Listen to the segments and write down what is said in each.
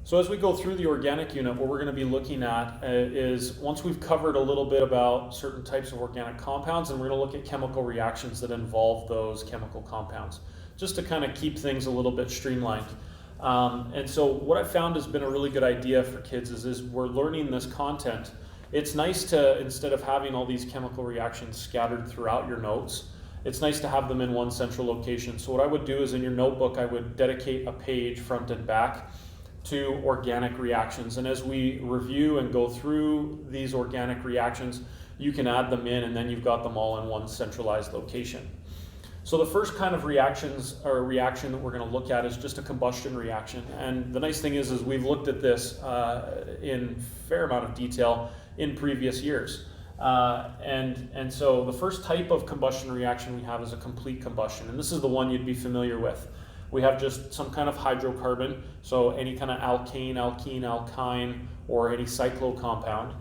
So as we go through the organic unit, what we're going to be looking at is once we've covered a little bit about certain types of organic compounds, and we're going to look at chemical reactions that involve those chemical compounds, just to kind of keep things a little bit streamlined. And so what I found has been a really good idea for kids is we're learning this content. It's nice to, instead of having all these chemical reactions scattered throughout your notes, it's nice to have them in one central location. So what I would do is in your notebook, I would dedicate a page front and back to organic reactions. And as we review and go through these organic reactions, you can add them in and then you've got them all in one centralized location. So the first kind of reactions or reaction that we're going to look at is just a combustion reaction. And the nice thing is we've looked at this in a fair amount of detail in previous years. And so the first type of combustion reaction we have is a complete combustion. And this is the one you'd be familiar with. We have just some kind of hydrocarbon, so any kind of alkane, alkene, alkyne, or any cyclo compound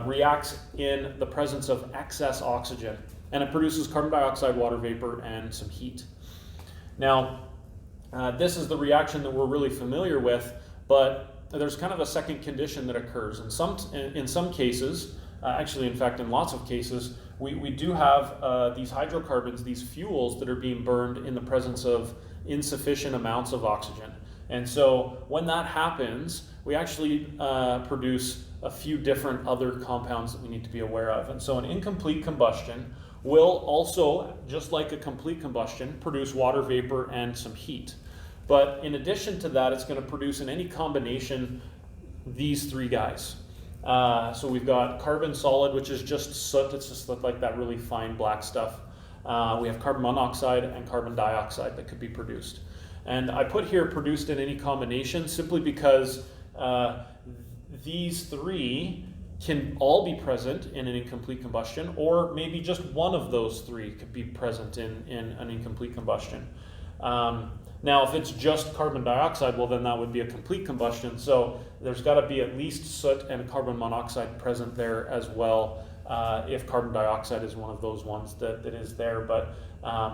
reacts in the presence of excess oxygen, and it produces carbon dioxide, water vapor, and some heat. Now, this is the reaction that we're really familiar with, but there's kind of a second condition that occurs. In some cases, actually, in fact, in lots of cases, we do have these hydrocarbons, these fuels that are being burned in the presence of insufficient amounts of oxygen. And so when that happens, we actually produce a few different other compounds that we need to be aware of. And so an incomplete combustion will also, just like a complete combustion, produce water vapor and some heat. But in addition to that, it's going to produce in any combination these three guys. So we've got carbon solid, which is just soot. It's just like that really fine black stuff. We have carbon monoxide and carbon dioxide that could be produced. And I put here produced in any combination simply because these three can all be present in an incomplete combustion, or maybe just one of those three could be present in an incomplete combustion. Now, if it's just carbon dioxide, well, then that would be a complete combustion. So there's got to be at least soot and carbon monoxide present there as well, if carbon dioxide is one of those ones that is there. But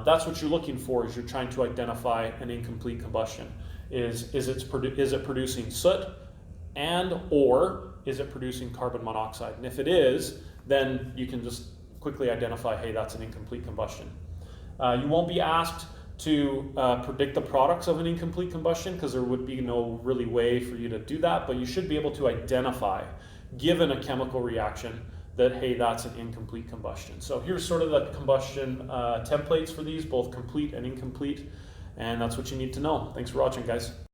that's what you're looking for, is you're trying to identify an incomplete combustion. Is it producing soot, and or is it producing carbon monoxide? And if it is, then you can just quickly identify, hey, that's an incomplete combustion. You won't be asked to predict the products of an incomplete combustion, because there would be no really way for you to do that, but you should be able to identify, given a chemical reaction, that, hey, that's an incomplete combustion. So here's sort of the combustion templates for these, both complete and incomplete, and that's what you need to know. Thanks for watching, guys.